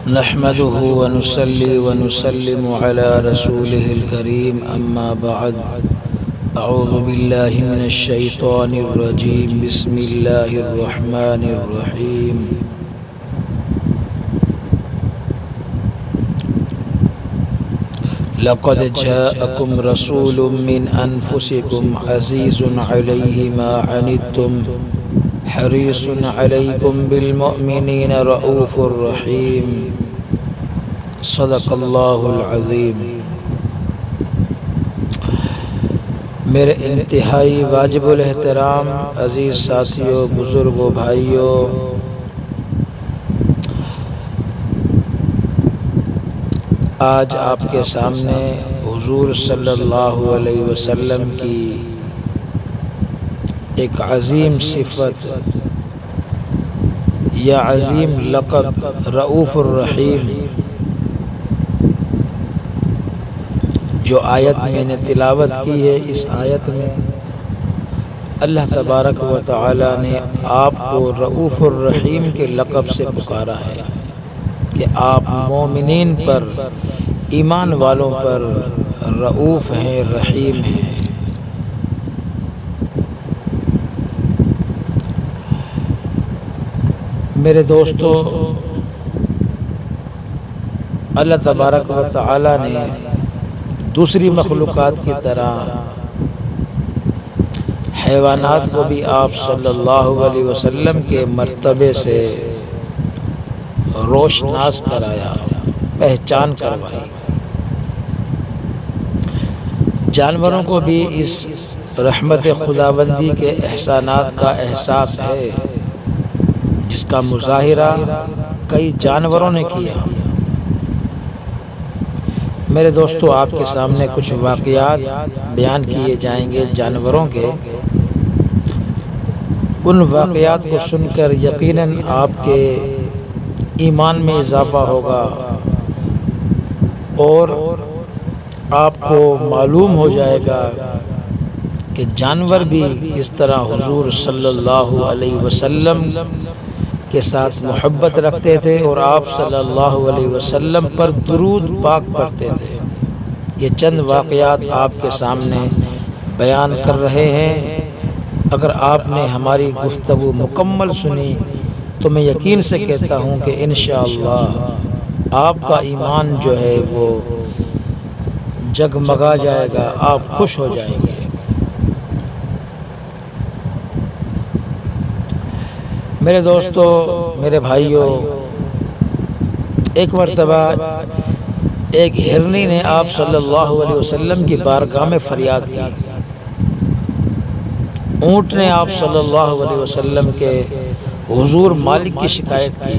نحمده ونصلي ونسلم على رسوله الكريم أما بعد أعوذ بالله من الشيطان الرجيم بسم الله الرحمن الرحيم لقد جاءكم رسول من أنفسكم عزيز عليه ما عنتم حريص عليكم بالمؤمنين رؤوف رحيم صدق اللہ العظیم۔ میرے انتہائی واجب الاحترام عزیز ساتھیوں، بزرگوں، بھائیوں، آج آپ کے سامنے حضور صلی اللہ علیہ وسلم کی ایک عظیم صفت یا عظیم لقب رؤوف الرحیم جو آیت میں نے تلاوت کی ہے، اس آیت میں اللہ تبارک و تعالی نے آپ کو رؤوف الرحیم کے لقب سے پکارا ہے کہ آپ مومنین پر، ایمان والوں پر رؤوف ہیں، رحیم ہیں۔ میرے دوستو، اللہ تبارک و تعالی نے دوسری مخلوقات کی طرح حیوانات کو بھی آپ صلی اللہ علیہ وسلم کے مرتبے سے روشناس کرایا، پہچان کروائی۔ جانوروں کو بھی اس رحمت خداوندی کے احسانات کا احساس ہے، جس کا مظاہرہ کئی جانوروں نے کیا۔ میرے دوستو، آپ کے سامنے کچھ واقعات بیان کیے جائیں گے جانوروں کے۔ ان واقعات کو سن کر یقیناً آپ کے ایمان میں اضافہ ہوگا اور آپ کو معلوم ہو جائے گا کہ جانور بھی اس طرح حضور صلی اللہ علیہ وسلم کے ساتھ محبت رکھتے تھے اور آپ صلی اللہ علیہ وسلم پر درود پاک پڑھتے تھے۔ یہ چند واقعات آپ کے سامنے بیان کر رہے ہیں۔ اگر آپ نے ہماری گفتگو مکمل سنی تو میں یقین سے کہتا ہوں کہ انشاءاللہ آپ کا ایمان جو ہے وہ جگمگا جائے گا، آپ خوش ہو جائیں گے۔ میرے دوستو، میرے بھائیوں، ایک مرتبہ ایک ہرنی نے آپ صلی اللہ علیہ وسلم کی بارگاہ میں فریاد کی۔ اونٹ نے آپ صلی اللہ علیہ وسلم کے حضور مالک کی شکایت کی۔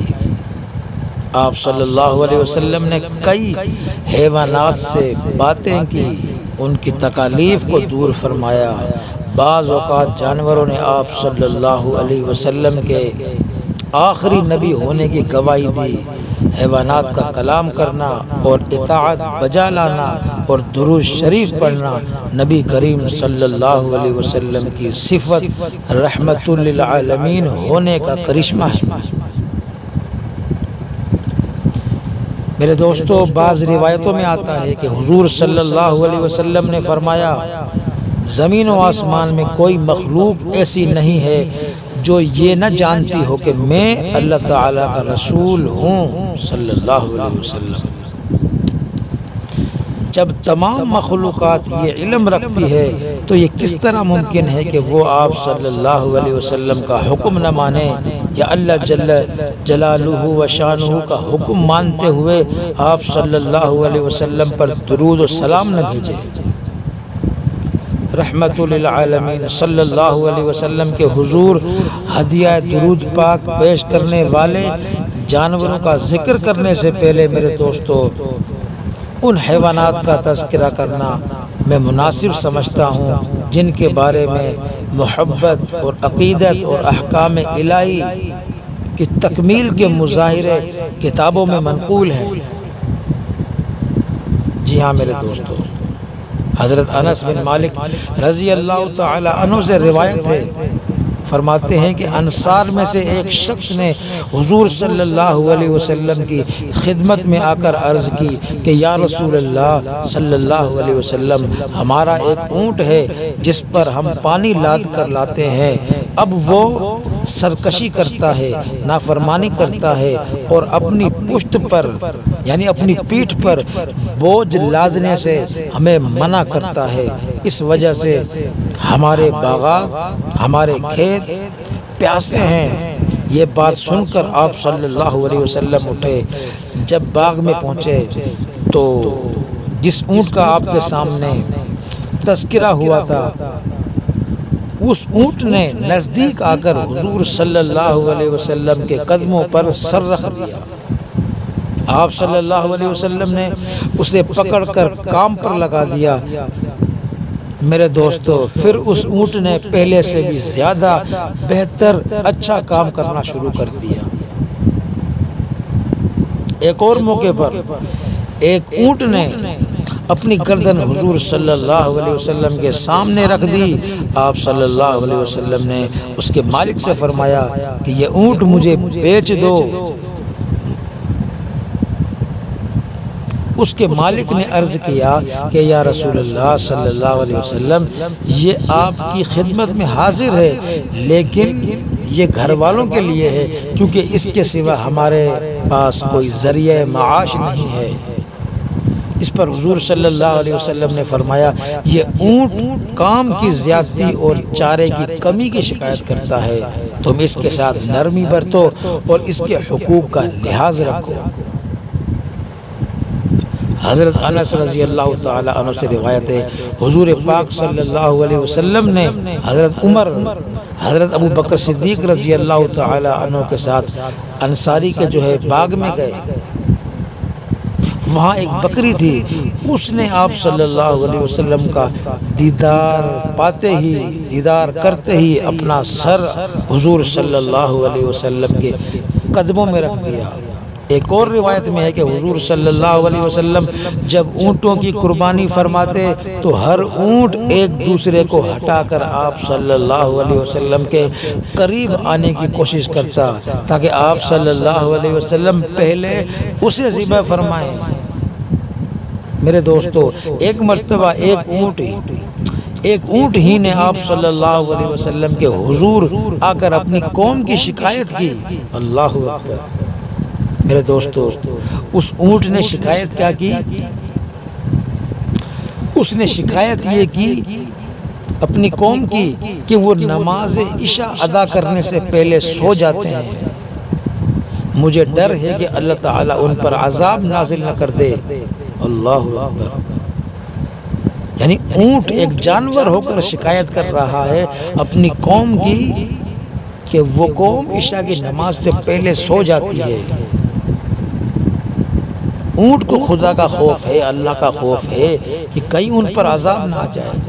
آپ صلی اللہ علیہ وسلم نے کئی حیوانات سے باتیں کی، ان کی تکالیف کو دور فرمایا۔ بعض اوقات جانوروں نے آپ صلی اللہ علیہ وسلم کے آخری نبی ہونے کی گواہی دی۔ حیوانات کا کلام کرنا اور اطاعت بجا لانا اور درود شریف پڑھنا نبی کریم صلی اللہ علیہ وسلم کی صفت رحمت للعالمین ہونے کا کرشمہ ہے۔ میرے دوستو، بعض روایتوں میں آتا ہے کہ حضور صلی اللہ علیہ وسلم نے فرمایا، زمین و آسمان میں کوئی مخلوق ایسی نہیں ہے جو یہ نہ جانتی ہو کہ میں اللہ تعالیٰ کا رسول ہوں صلی اللہ علیہ وسلم۔ جب تمام مخلوقات یہ علم رکھتی ہے تو یہ کس طرح ممکن ہے کہ وہ آپ صلی اللہ علیہ وسلم کا حکم نہ مانے یا اللہ جل جلالہ و شانہ کا حکم مانتے ہوئے آپ صلی اللہ علیہ وسلم پر درود و سلام نہ بھیجے۔ رحمت للعالمین صلی اللہ علیہ وسلم کے حضور ہدیہ درود پاک پیش کرنے والے جانوروں کا ذکر کرنے سے پہلے میرے دوستو، ان حیوانات کا تذکرہ کرنا میں مناسب سمجھتا ہوں جن کے بارے میں محبت اور عقیدت اور احکام الہی کی تکمیل کے مظاہرے کتابوں میں منقول ہیں۔ جی ہاں میرے دوستو، حضرت انس بن مالک رضی اللہ تعالی عنہ سے روایت ہے فرماتے ہیں کہ انصار میں سے ایک شخص نے حضور صلی اللہ علیہ وسلم کی خدمت میں آ کر عرض کی کہ یا رسول اللہ صلی اللہ علیہ وسلم، ہمارا ایک اونٹ ہے جس پر ہم پانی لاد کر لاتے ہیں، اب وہ سرکشی کرتا ہے، نافرمانی کرتا ہے اور اپنی پشت پر یعنی اپنی پیٹھ پر بوجھ لادنے سے ہمیں منع کرتا ہے، اس وجہ سے ہمارے باغات، ہمارے کھیت پیاسے ہیں۔ یہ بات سن کر آپ صلی اللہ علیہ وسلم اٹھے۔ جب باغ میں پہنچے تو جس اونٹ کا آپ کے سامنے تذکرہ ہوا تھا، اس اونٹ نے نزدیک آ کر حضور صلی اللہ علیہ وسلم کے قدموں پر سر رکھ دیا۔ آپ صلی اللہ علیہ وسلم نے اسے پکڑ کر کام پر لگا دیا۔ میرے دوستو، پھر اس اونٹ نے پہلے سے بھی زیادہ بہتر اچھا کام کرنا شروع کر دیا۔ ایک اور موقع پر ایک اونٹ نے اپنی گردن حضور صلی اللہ علیہ وسلم کے سامنے رکھ دی۔ آپ صلی اللہ علیہ وسلم نے اس کے مالک سے فرمایا کہ یہ اونٹ مجھے بیچ دو۔ اس کے مالک نے عرض کیا کہ یا رسول اللہ صلی اللہ علیہ وسلم، یہ آپ کی خدمت میں حاضر ہے، لیکن یہ گھر والوں کے لیے ہے، کیونکہ اس کے سوا ہمارے پاس کوئی ذریعہ معاش نہیں ہے۔ اس پر حضور صلی اللہ علیہ وسلم نے فرمایا، یہ اونٹ کام کی زیادتی اور چارے کی کمی کی شکایت کرتا ہے، تم اس کے ساتھ نرمی برتو اور اس کے حقوق کا لحاظ رکھو۔ حضرت انس رضی اللہ تعالی عنہ سے روایت ہے، حضور پاک صلی اللہ علیہ وسلم نے حضرت عمر، حضرت ابو بکر صدیق رضی اللہ تعالی عنہ کے ساتھ انصاری کے باغ میں گئے۔ وہاں ایک بکری تھی، اس نے آپ صلی اللہ علیہ وسلم کا دیدار کرتے ہی اپنا سر حضور صلی اللہ علیہ وسلم کے قدموں میں رکھ دیا۔ ایک اور روایت میں ہے کہ حضور صلی اللہ علیہ وسلم جب اونٹوں کی قربانی فرماتے تو ہر اونٹ ایک دوسرے کو ہٹا کر آپ صلی اللہ علیہ وسلم کے قریب آنے کی کوشش کرتا، تاکہ آپ صلی اللہ علیہ وسلم پہلے اسے ذبح فرمائیں۔ میرے دوستو، ایک مرتبہ ایک اونٹ ہی نے آپ صلی اللہ علیہ وسلم کے حضور آ کر اپنی قوم کی شکایت کی۔ اللہ اکبر۔ میرے دوستو، اس اونٹ نے شکایت کیا کی؟ اس نے شکایت یہ کی اپنی قوم کی کہ وہ نماز عشاء ادا کرنے سے پہلے سو جاتے ہیں، مجھے ڈر ہے کہ اللہ تعالیٰ ان پر عذاب نازل نہ کر دے۔ اللہ اکبر۔ یعنی اونٹ ایک جانور ہو کر شکایت کر رہا ہے اپنی قوم کی کہ وہ قوم عشاء کی نماز سے پہلے سو جاتی ہے۔ اونٹ کو خدا کا خوف ہے، اللہ کا خوف ہے کہ کہیں ان پر عذاب نہ آ جائے۔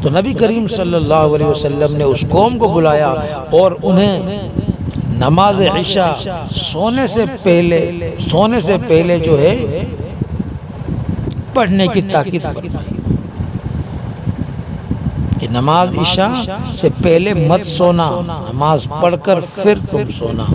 تو نبی کریم صلی اللہ علیہ وسلم نے اس قوم کو بلایا اور انہیں نماز عشاء سونے سے پہلے پڑھنے کی تاکید فرمائی کہ نماز عشاء سے پہلے مت سونا، نماز پڑھ کر پھر تم سونا۔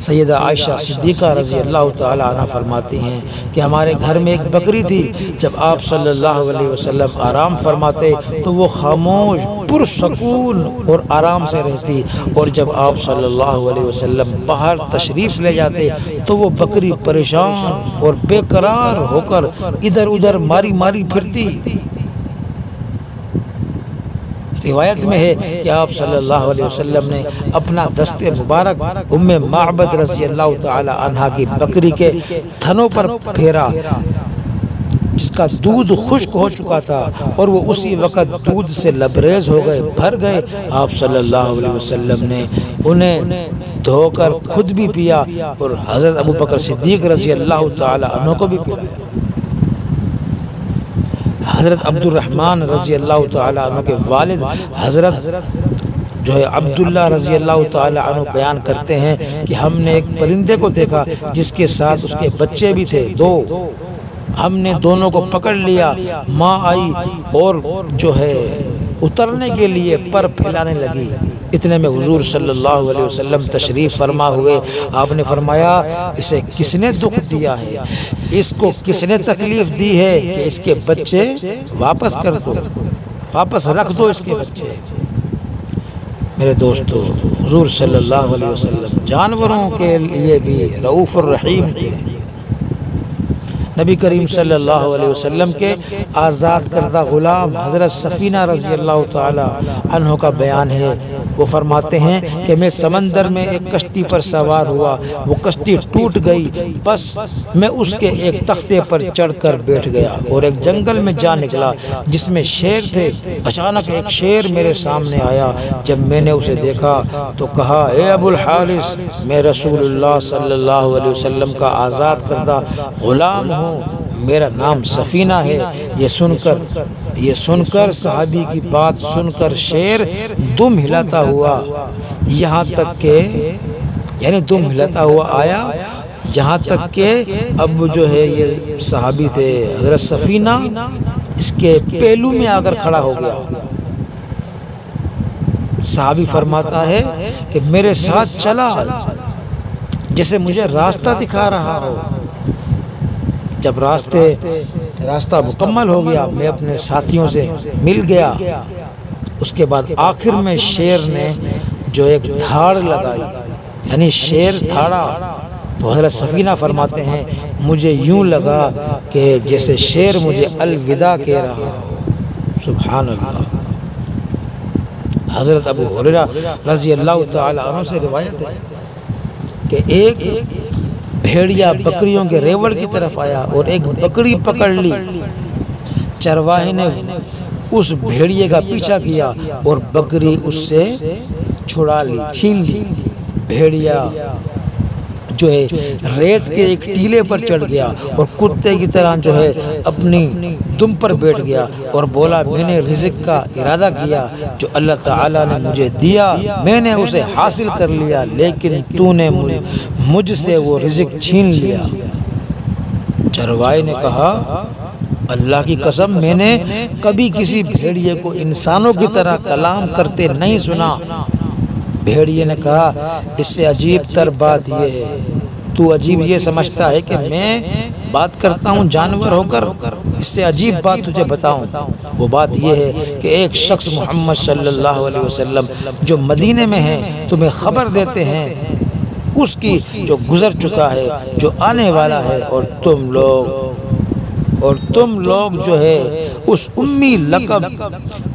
سیدہ عائشہ صدیقہ رضی اللہ تعالی عنہ فرماتی ہیں کہ ہمارے گھر میں ایک بکری تھی، جب آپ صلی اللہ علیہ وسلم آرام فرماتے تو وہ خاموش پرسکون اور آرام سے رہتی، اور جب آپ صلی اللہ علیہ وسلم باہر تشریف لے جاتے تو وہ بکری پریشان اور بے قرار ہو کر ادھر ادھر ماری پھرتی۔ روایت میں ہے کہ آپ صلی اللہ علیہ وسلم نے اپنا دست مبارک ام معبد رضی اللہ تعالی عنہ کی بکری کے تھنوں پر پھیرا، جس کا دودھ خشک ہو چکا تھا، اور وہ اسی وقت دودھ سے لبریز ہو گئے، بھر گئے۔ آپ صلی اللہ علیہ وسلم نے انہیں دھو کر خود بھی پیا اور حضرت ابو بکر صدیق رضی اللہ تعالی عنہ کو بھی پلایا۔ حضرت عبد الرحمن رضی اللہ تعالی عنہ کے والد حضرت عبداللہ رضی اللہ تعالی عنہ بیان کرتے ہیں کہ ہم نے ایک پرندے کو دیکھا جس کے ساتھ اس کے بچے بھی تھے، دو۔ ہم نے دونوں کو پکڑ لیا، ماں آئی اور اترنے کے لیے پر پھیلانے لگی۔ اتنے میں حضور صلی اللہ علیہ وسلم تشریف فرما ہوئے۔ آپ نے فرمایا اسے کس نے دکھ دیا ہے، اس کو کس نے تکلیف دی ہے کہ اس کے بچے واپس کر دو، واپس رکھ دو اس کے بچے۔ میرے دوستو، حضور صلی اللہ علیہ وسلم جانوروں کے لیے بھی رؤوف الرحیم تھے۔ نبی کریم صلی اللہ علیہ وسلم کے آزاد کردہ غلام حضرت سفینہ رضی اللہ تعالی عنہ کا بیان ہے۔ وہ فرماتے ہیں کہ میں سمندر میں ایک کشتی پر سوار ہوا، وہ کشتی ٹوٹ گئی، بس میں اس کے ایک تختے پر چڑھ کر بیٹھ گیا اور ایک جنگل میں جا نکلا جس میں شیر تھے۔ اچانک ایک شیر میرے سامنے آیا، جب میں نے اسے دیکھا تو کہا اے ابو الحارث، میں رسول اللہ صلی اللہ علیہ وسلم کا آزاد کردہ غلام ہوں، میرا نام سفینہ ہے۔ یہ سن کر صحابی کی بات سن کر شیر دم ہلاتا ہوا یہاں تک کہ دم ہلاتا ہوا آیا، یہاں تک کہ اب جو ہے یہ صحابی تھے حضرت سفینہ اس کے پہلو میں آ کر کھڑا ہو گیا۔ صحابی فرماتا ہے کہ میرے ساتھ چلا جیسے مجھے راستہ دکھا رہا ہو۔ جب راستہ مکمل ہو گیا، میں اپنے ساتھیوں سے مل گیا۔ اس کے بعد آخر میں شیر نے جو ایک دھاڑ لگائی، یعنی شیر دھاڑا، تو حضرت سفینہ فرماتے ہیں مجھے یوں لگا کہ جیسے شیر مجھے الوداع کہہ رہا ہو۔ سبحان اللہ۔ حضرت ابو ہریرہ رضی اللہ تعالی عنہ سے روایت ہے کہ ایک بھیڑیا بکریوں کے ریوڑ کی طرف آیا اور ایک بکری پکڑ لی۔ چرواہے نے اس بھیڑیے کا پیچھا کیا اور بکری اس سے چھڑا لی، چھین لی۔ بھیڑیا جو ہے ریت کے ایک ٹیلے پر چڑھ گیا اور کتے کی طرح جو ہے اپنی دم پر بیٹھ گیا اور بولا میں نے رزق کا ارادہ کیا جو اللہ تعالیٰ نے مجھے دیا، میں نے اسے حاصل کر لیا، لیکن تو نے مجھ سے وہ رزق چھین لیا۔ چرواہے نے کہا اللہ کی قسم میں نے کبھی کسی بھیڑیے کو انسانوں کی طرح کلام کرتے نہیں سنا۔ بھیڑیے نے کہا اس سے عجیب تر بات یہ ہے، تو عجیب یہ سمجھتا ہے کہ میں بات کرتا ہوں جانور ہو کر، اس سے عجیب بات تجھے بتاؤں۔ وہ بات یہ ہے کہ ایک شخص محمد صلی اللہ علیہ وسلم جو مدینے میں ہیں تمہیں خبر دیتے ہیں اس کی جو گزر چکا ہے، جو آنے والا ہے، اور تم لوگ جو ہے اس امی لقب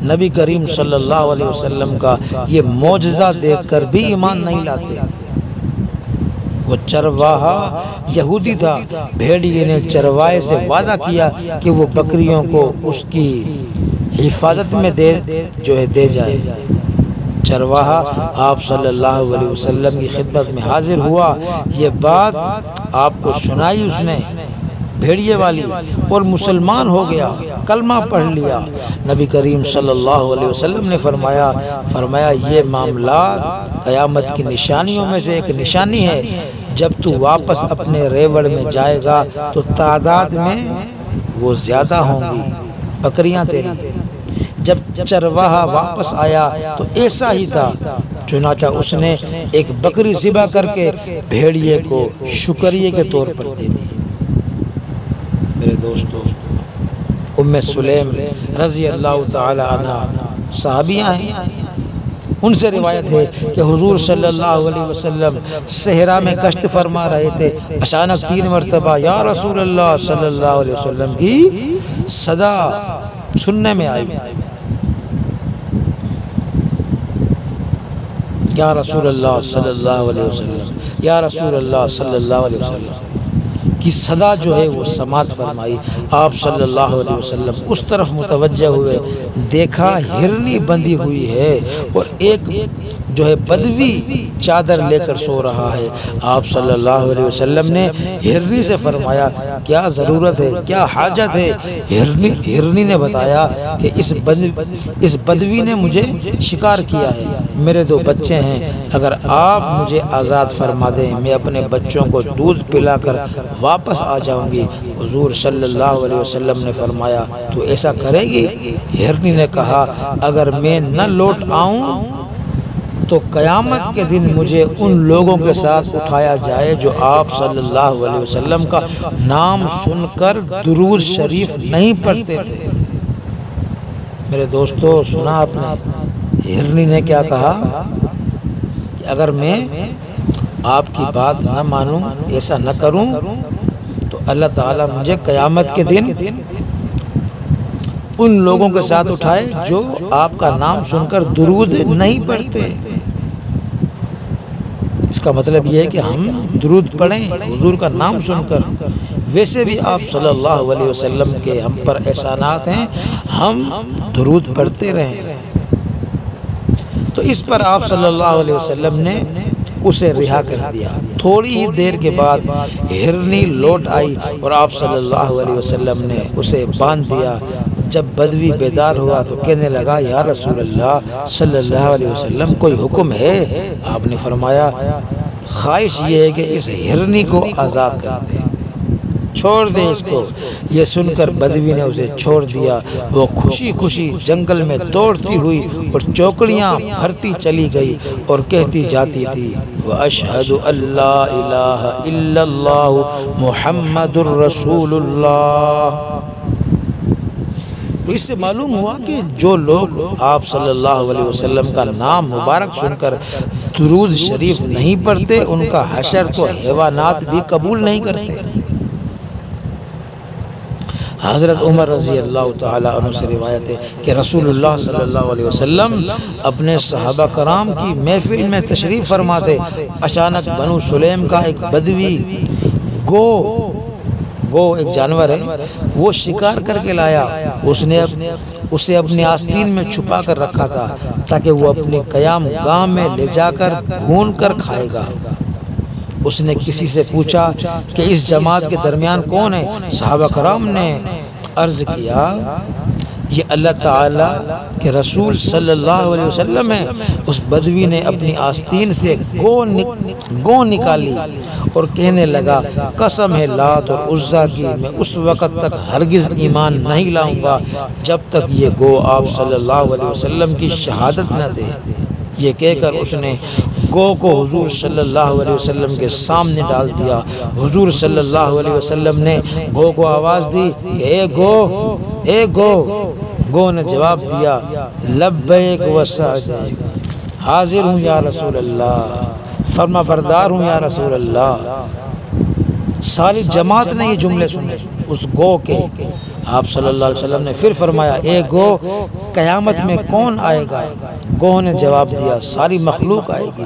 نبی کریم صلی اللہ علیہ وسلم کا یہ معجزہ دیکھ کر بھی ایمان نہیں لاتے۔ وہ چرواہا یہودی تھا۔ بھیڑیے نے چرواہے سے وعدہ کیا کہ وہ بکریوں کو اس کی حفاظت میں دے جائے۔ چرواہا آپ صلی اللہ علیہ وسلم کی خدمت میں حاضر ہوا، یہ بات آپ کو سنائی اس نے بھیڑیے والی، اور مسلمان ہو گیا، کلمہ پڑھ لیا۔ نبی کریم صلی اللہ علیہ وسلم نے فرمایا یہ معاملات قیامت کی نشانیوں میں سے ایک نشانی ہے، جب تو واپس اپنے ریوڑ میں جائے گا تو تعداد میں وہ زیادہ ہوں گی بکریاں تیری۔ جب چرواہا واپس آیا تو ایسا ہی تھا، چنانچہ اس نے ایک بکری ذبح کر کے بھیڑیے کو شکریہ کے طور پر دے دی۔ میرے دوستو، ام سلیم رضی اللہ تعالی عنہ صحابیہ ہیں، ان سے روایت ہے کہ حضور صلی اللہ علیہ وسلم صحرا میں گشت فرما رہے تھے، اچانک 3 مرتبہ یا رسول اللہ صلی اللہ علیہ وسلم کی صدا سننے میں آئی۔ یا رسول اللہ صلی اللہ علیہ وسلم، یا رسول اللہ صلی اللہ علیہ وسلم کی صدا جو ہے وہ سماعت فرمائی۔ آپ صلی اللہ علیہ وسلم اس طرف متوجہ ہوئے، دیکھا ہرنی بندھی ہوئی ہے اور ایک جو ہے بدوی چادر لے کر سو رہا ہے۔ آپ صلی اللہ علیہ وسلم نے ہرنی سے فرمایا کیا ضرورت ہے، کیا حاجت ہے؟ ہرنی نے بتایا کہ اس بدوی نے مجھے شکار کیا ہے، میرے 2 بچے ہیں، اگر آپ مجھے آزاد فرما دیں میں اپنے بچوں کو دودھ پلا کر واپس آ جاؤں گی۔ حضور صلی اللہ علیہ وسلم نے فرمایا تو ایسا کرے گی؟ ہرنی نے کہا اگر میں نہ لوٹ آؤں تو قیامت کے دن مجھے ان لوگوں کے ساتھ اٹھایا جائے جو آپ صلی اللہ علیہ وسلم کا نام سن کر درود شریف نہیں پڑھتے تھے۔ میرے دوستو سنا آپ نے ہرنی نے کیا کہا کہ اگر میں آپ کی بات نہ مانوں، ایسا نہ کروں تو اللہ تعالیٰ مجھے قیامت کے دن ان لوگوں کے ساتھ اٹھائے جو آپ کا نام سن کر درود نہیں پڑھتے۔ اس کا مطلب یہ ہے کہ ہم درود پڑھیں حضور کا نام سن کر۔ ویسے بھی آپ صلی اللہ علیہ وسلم کے ہم پر احسانات ہیں، ہم درود پڑھتے رہیں۔ تو اس پر آپ صلی اللہ علیہ وسلم نے اسے رہا کر دیا۔ تھوڑی ہی دیر کے بعد ہرنی لوٹ آئی اور آپ صلی اللہ علیہ وسلم نے اسے باندھ دیا۔ جب بدوی بیدار ہوا تو کہنے لگا یا رسول اللہ صلی اللہ علیہ وسلم کوئی حکم ہے؟ آپ نے فرمایا خواہش یہ ہے کہ اس ہرنی کو آزاد کر دے، چھوڑ دے اس کو۔ یہ سن کر بدوی نے اسے چھوڑ دیا۔ وہ خوشی خوشی جنگل میں دوڑتی ہوئی اور چوکڑیاں بھرتی چلی گئی اور کہتی جاتی تھی وَأَشْهَدُ أَن لَا إِلَٰهَ إِلَّا اللَّهُ مُحَمَّدٌ رَسُولُ اللَّهِ۔ تو اس سے معلوم ہوا کہ جو لوگ آپ صلی اللہ علیہ وسلم کا نام مبارک سن کر درود شریف نہیں پڑھتے ان کا حشر تو حیوانات بھی قبول نہیں کرتے۔ حضرت عمر رضی اللہ تعالیٰ عنہ سے روایت ہے کہ رسول اللہ صلی اللہ علیہ وسلم اپنے صحابہ کرام کی محفل میں تشریف فرما تھے۔ اچانک بنو سلیم کا ایک بدوی گو ایک جانور ہے، وہ شکار کر کے لایا۔ اس نے اسے اپنی آستین میں چھپا کر رکھا تھا تاکہ وہ اپنے قیام گاہ میں لے جا کر بھون کر کھائے گا۔ اس نے کسی سے پوچھا کہ اس جماعت کے درمیان کون ہے؟ صحابہ کرام نے عرض کیا یہ اللہ تعالیٰ کے رسول صلی اللہ علیہ وسلم ہے۔ اس بدوی نے اپنی آستین سے گو نکالی اور کہنے لگا قسم ہے لات اور عزا کی میں اس وقت تک ہرگز ایمان نہیں لاؤں گا جب تک یہ گو آپ صلی اللہ علیہ وسلم کی شہادت نہ دے۔ یہ کہہ کر اس نے گو کو حضور صلی اللہ علیہ وسلم کے سامنے ڈال دیا۔ حضور صلی اللہ علیہ وسلم نے گو کو آواز دی اے گو۔ گو نے جواب دیا لبیک و سعدیک، حاضر ہوں یا رسول اللہ، فرما بردار ہوں یا رسول اللہ۔ ساری جماعت نے یہ جملے سنے اس گو کے۔ آپ صلی اللہ علیہ وسلم نے پھر فرمایا اے گو قیامت میں کون آئے گا؟ گو نے جواب دیا ساری مخلوق آئے گی۔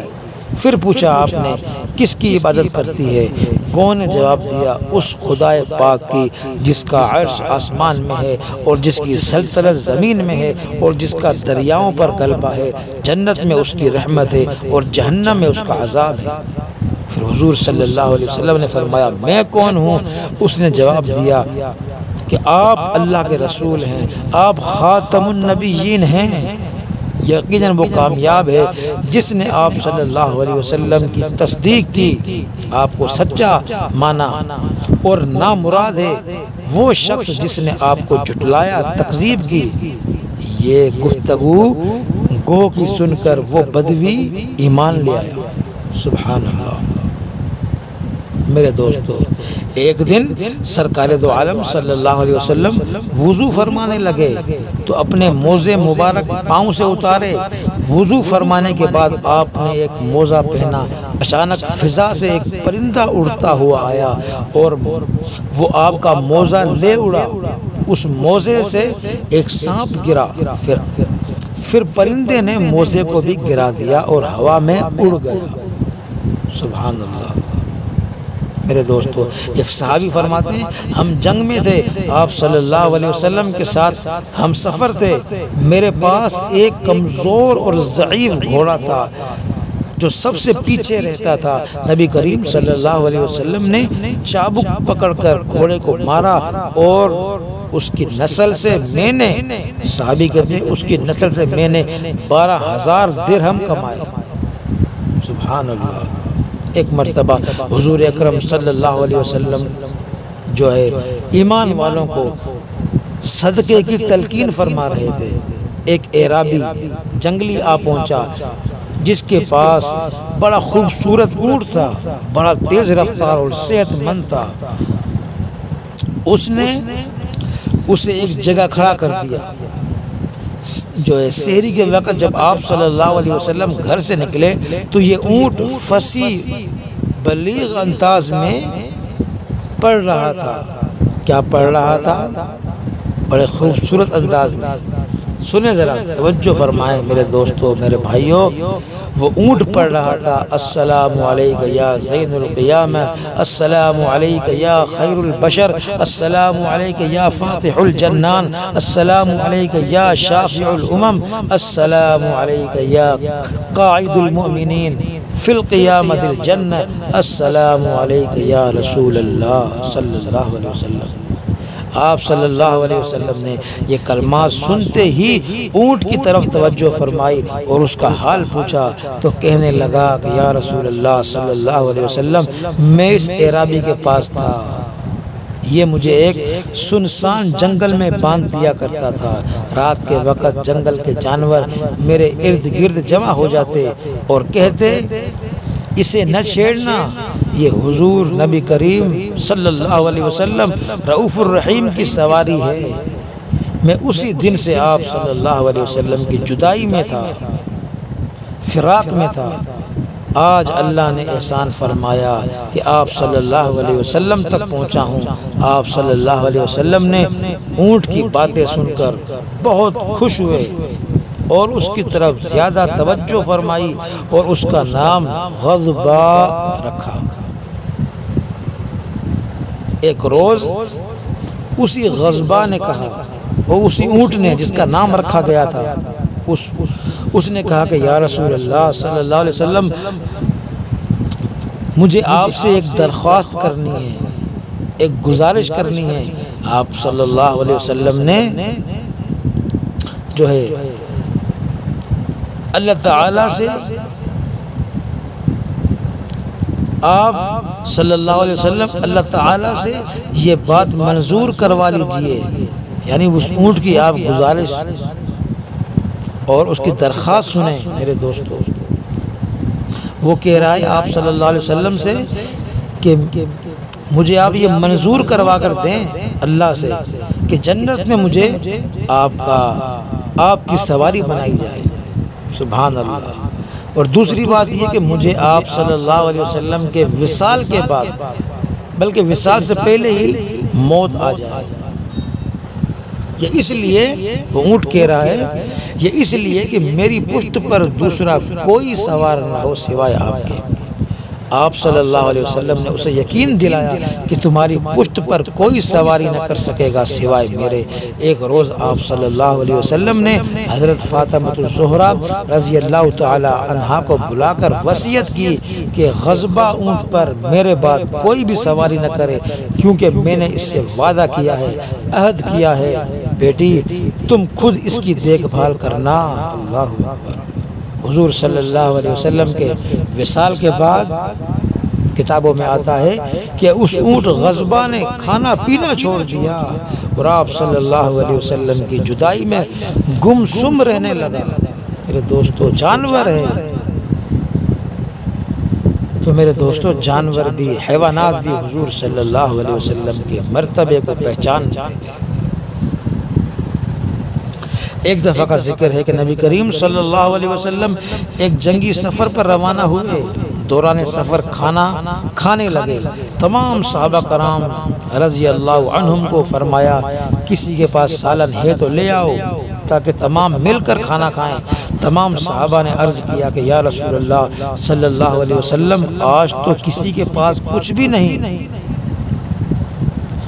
پھر پوچھا آپ نے کس کی عبادت کرتی ہے؟ گو نے جواب دیا اس خدائے پاک کی جس کا عرش آسمان میں ہے اور جس کی سلطنت زمین میں ہے اور جس کا دریاؤں پر غلبہ ہے، جنت میں اس کی رحمت ہے اور جہنم میں اس کا عذاب ہے۔ پھر حضور صلی اللہ علیہ وسلم نے فرمایا میں کون ہوں؟ اس نے جواب دیا کہ آپ اللہ کے رسول ہیں، آپ خاتم النبیین ہیں۔ یقیناً وہ کامیاب ہے جس نے آپ صلی اللہ علیہ وسلم کی تصدیق کی، آپ کو سچا مانا، اور نامراد ہے وہ شخص جس نے آپ کو جھٹلایا، تکذیب کی۔ یہ گفتگو گو کی سن کر وہ بدوی ایمان لے آیا۔ سبحان اللہ۔ میرے دوستو ایک دن سرکار دو عالم صلی اللہ علیہ وسلم وضو فرمانے لگے تو اپنے موزے مبارک پاؤں سے اتارے۔ وضو فرمانے کے بعد آپ نے ایک موزہ پہنا۔ اچانک فضا سے ایک پرندہ اڑتا ہوا آیا اور وہ آپ کا موزہ لے اڑا۔ اس موزے سے ایک سانپ گرا، پھر پرندے نے موزے کو بھی گرا دیا اور ہوا میں اڑ گیا۔ سبحان اللہ۔ میرے دوستو، ایک صحابی فرماتے ہیں ہم جنگ میں تھے، آپ صلی اللہ علیہ وسلم کے ساتھ ہم سفر تھے، میرے پاس ایک کمزور اور ضعیف گھوڑا تھا جو سب سے پیچھے رہتا تھا۔ نبی کریم صلی اللہ علیہ وسلم نے چابک پکڑ کر گھوڑے کو مارا اور اس کی نسل سے میں نے، صحابی کہتے ہیں اس کی نسل سے میں نے 12,000 درہم کمائے۔ سبحان اللہ۔ ایک مرتبہ حضور اکرم صلی اللہ علیہ وسلم جو ہے ایمان والوں کو صدقے کی تلقین فرما رہے تھے۔ ایک اعرابی جنگلی آ پہنچا جس کے پاس بڑا خوبصورت اونٹ تھا، بڑا تیز رفتار اور صحت مند تھا۔ اس نے اسے ایک جگہ کھڑا کر دیا۔ جو ہے سحری کے وقت جب آپ صلی اللہ علیہ وسلم گھر سے نکلے تو یہ اونٹ فصیح بلیغ انداز میں پڑھ رہا تھا۔ کیا پڑھ رہا تھا؟ بڑے خوبصورت انداز میں۔ سنیں ذرا، توجہ فرمائیں میرے دوستو، میرے بھائیوں، وہ اونٹ پڑھ رہا تھا السلام علیک یا زین القیامہ، السلام علیک یا خیر البشر، السلام علیک یا فاتح الجنان، السلام علیک یا شافع الامم، السلام علیک یا قاعد المؤمنین فی القیامت الجنہ، السلام علیک یا رسول اللہ صلی اللہ علیہ وسلم۔ آپ صلی اللہ علیہ وسلم نے یہ کلمات سنتے ہی اونٹ کی طرف توجہ فرمائی اور اس کا حال پوچھا تو کہنے لگا کہ یا رسول اللہ صلی اللہ علیہ وسلم، میں اس اعرابی کے پاس تھا، یہ مجھے ایک سنسان جنگل میں باندھ دیا کرتا تھا۔ رات کے وقت جنگل کے جانور میرے ارد گرد جمع ہو جاتے اور کہتے اسے نہ چھیڑنا، یہ حضور نبی کریم صلی اللہ علیہ وسلم رؤوف الرحیم کی سواری ہے۔ میں اسی دن سے آپ صلی اللہ علیہ وسلم کی جدائی میں تھا، فراق میں تھا۔ آج اللہ نے احسان فرمایا کہ آپ صلی اللہ علیہ وسلم تک پہنچا ہوں۔ آپ صلی اللہ علیہ وسلم نے اونٹ کی باتیں سن کر بہت خوش ہوئے اور اس کی طرف زیادہ توجہ فرمائی اور اس کا نام غضبہ رکھا۔ ایک روز اسی غضبہ نے کہا، وہ اسی اونٹ نے جس کا نام رکھا گیا تھا، اس نے کہا کہ یا رسول اللہ صلی اللہ علیہ وسلم، مجھے آپ سے ایک درخواست کرنی ہے، ایک گزارش کرنی ہے۔ آپ صلی اللہ علیہ وسلم نے جو ہے اللہ تعالیٰ سے، آپ صلی اللہ علیہ وسلم اللہ تعالیٰ سے یہ بات منظور کروا لیجئے، یعنی اس اونٹ کی آپ گزارش اور اس کی درخواست سنیں۔ میرے دوستو، وہ کہہ رہا ہے آپ صلی اللہ علیہ وسلم سے کہ مجھے آپ یہ منظور کروا کر دیں اللہ سے کہ جنت میں مجھے آپ کی سواری بنائی جائے۔ سبحان اللہ۔ اور دوسری بات یہ کہ مجھے آپ صلی اللہ علیہ وسلم کے وصال کے بعد، بلکہ وصال سے پہلے ہی موت آ جائے۔ یہ اس لیے وہ اونٹ کہہ رہا ہے، یہ اس لیے کہ میری پشت پر دوسرا کوئی سوار نہ ہو سوائے آپ کے۔ آپ صلی اللہ علیہ وسلم نے اسے یقین دلایا کہ تمہاری پشت پر کوئی سواری نہ کر سکے گا سوائے میرے۔ ایک روز آپ صلی اللہ علیہ وسلم نے حضرت فاطمہ الزہرا رضی اللہ تعالی عنہا کو بلا کر وصیت کی کہ غضبہ اونٹ پر میرے بعد کوئی بھی سواری نہ کرے، کیونکہ میں نے اس سے وعدہ کیا ہے، عہد کیا ہے، بیٹی تم خود اس کی دیکھ بھال کرنا۔ اللہ اکبر۔ حضور صلی اللہ علیہ وسلم کے وصال کے بعد کتابوں میں آتا ہے کہ اس اونٹ غضبہ نے کھانا پینا چھوڑ دیا اور آپ صلی اللہ علیہ وسلم کی جدائی میں گم سم رہنے لگا۔ میرے دوستو، جانور ہے تو میرے دوستو، جانور بھی، حیوانات بھی حضور صلی اللہ علیہ وسلم کے مرتبے کو پہچانتے تھے۔ ایک دفعہ کا ذکر ہے کہ نبی کریم صلی اللہ علیہ وسلم ایک جنگی سفر پر روانہ ہوئے۔ دوران سفر کھانا کھانے لگے۔ تمام صحابہ کرام رضی اللہ عنہم کو فرمایا کسی کے پاس سالن ہے تو لے آؤ تاکہ تمام مل کر کھانا کھائیں۔ تمام صحابہ نے عرض کیا کہ یا رسول اللہ صلی اللہ علیہ وسلم آج تو کسی کے پاس کچھ بھی نہیں۔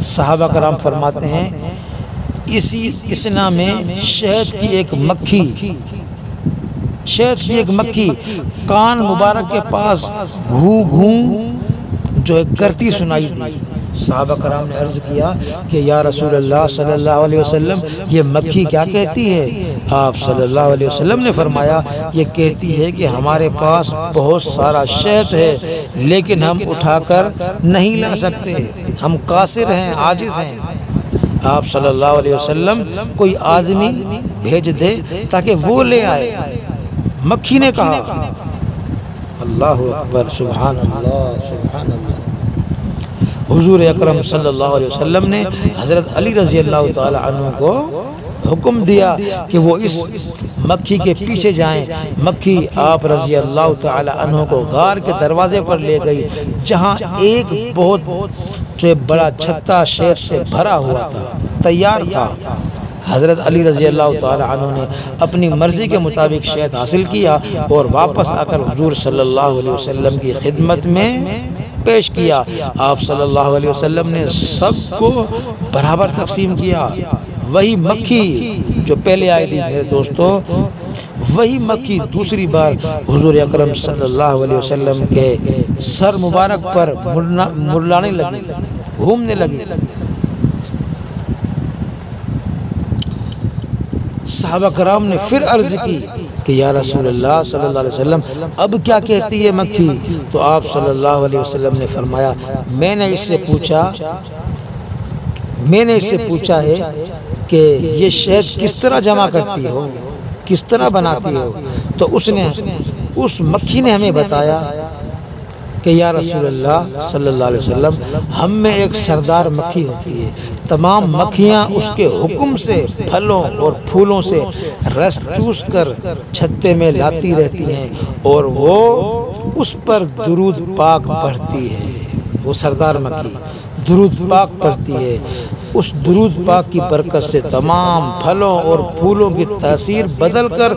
صحابہ کرام فرماتے ہیں اسی اسنا میں شہد کی ایک مکھی کان مبارک کے پاس گھو گھو جو ایک کرتی سنائی دی۔ صحابہ کرام نے عرض کیا کہ یا رسول اللہ صلی اللہ علیہ وسلم یہ مکھی کیا کہتی ہے؟ آپ صلی اللہ علیہ وسلم نے فرمایا یہ کہتی ہے کہ ہمارے پاس بہت سارا شہد ہے لیکن ہم اٹھا کر نہیں لا سکتے، ہم قاصر ہیں، عاجز ہیں۔ آپ صلی اللہ علیہ وسلم کوئی آدمی بھیج دے تاکہ وہ لے آئے۔ مکھی نے کہا اللہ اکبر، سبحان اللہ سبحان اللہ۔ حضور اکرم صلی اللہ علیہ وسلم نے حضرت علی رضی اللہ تعالی عنہ کو حکم دیا کہ وہ اس مکھی کے پیچھے جائیں۔ مکھی آپ رضی اللہ تعالی عنہ کو غار کے دروازے پر لے گئی جہاں ایک بہت جو بڑا چھتا شیف سے بھرا ہوا تھا، تیار تھا۔ حضرت علی رضی اللہ تعالی عنہ نے اپنی مرضی کے مطابق شہد حاصل کیا اور واپس آ کر حضور صلی اللہ علیہ وسلم کی خدمت میں پیش کیا۔ آپ صلی اللہ علیہ وسلم نے سب کو برابر تقسیم کیا۔ وہی مکھی جو پہلے آئی تھی میرے دوستو، وہی مکھی دوسری بار حضور اکرم صلی اللہ علیہ وسلم کے سر مبارک پر مرلانے لگی، گھومنے لگی۔ صحابہ کرام نے پھر عرض کی کہ یا رسول اللہ صلی اللہ علیہ وسلم اب کیا کہتی ہے مکھی؟ تو آپ صلی اللہ علیہ وسلم نے فرمایا میں نے اس سے پوچھا ہے کہ یہ شہد کس طرح جمع کرتی ہو، کس طرح بناتی ہو؟ تو اس مکھی نے ہمیں بتایا کہ یا رسول اللہ صلی اللہ علیہ وسلم ہم میں ایک سردار مکھی ہوتی ہے، تمام مکھیاں اس کے حکم سے پھلوں اور پھولوں سے رس چوس کر چھتے میں لاتی رہتی ہیں اور وہ اس پر درود پاک پڑھتی ہے۔ وہ سردار مکھی درود پاک پڑھتی ہے، اس درود پاک کی برکت سے تمام پھلوں اور پھولوں کی تاثیر بدل کر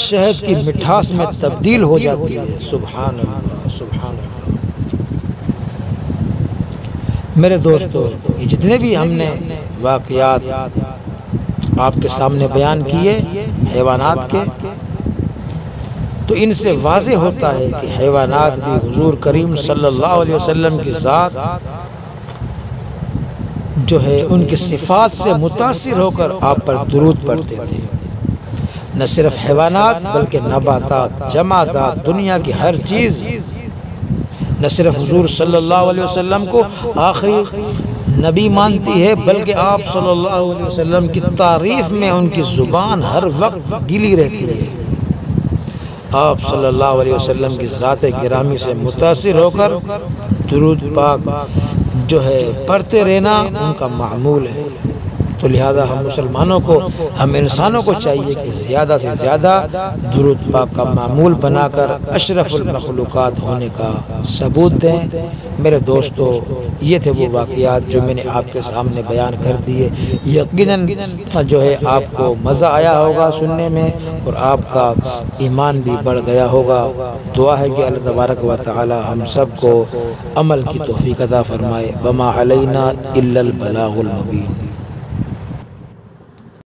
شہد کی مٹھاس میں تبدیل ہو جاتی ہے۔ سبحان اللہ سبحان اللہ۔ میرے دوستو یہ جتنے بھی ہم نے واقعات آپ کے سامنے بیان کیے حیوانات کے، تو ان سے واضح ہوتا ہے کہ حیوانات بھی حضور کریم صلی اللہ علیہ وسلم کی ذات جو ہے ان کی صفات سے متاثر ہو کر آپ پر درود پڑھتے تھے۔ نہ صرف حیوانات بلکہ نباتات، جمادات، دنیا کی ہر چیز نہ صرف حضور صلی اللہ علیہ وسلم کو آخری نبی مانتی ہے بلکہ آپ صلی اللہ علیہ وسلم کی تعریف میں ان کی زبان ہر وقت گلی رہتی ہے۔ آپ صلی اللہ علیہ وسلم کی ذات گرامی سے متاثر ہو کر درود پاک جو ہے پڑھتے رہنا ان کا معمول ہے۔ تو لہذا ہم مسلمانوں کو، ہم انسانوں کو چاہیے کہ زیادہ سے زیادہ درود پاک کا معمول بنا کر اشرف المخلوقات ہونے کا ثبوت دیں۔ میرے دوستو یہ تھے وہ واقعات جو میں نے آپ کے سامنے بیان کر دیے۔ یقیناً جو ہے آپ کو مزہ آیا ہوگا سننے میں اور آپ کا ایمان بھی بڑھ گیا ہوگا۔ دعا ہے کہ اللہ تبارک و تعالی ہم سب کو عمل کی توفیق عطا فرمائے۔ وما علینا الا البلاغ المبین۔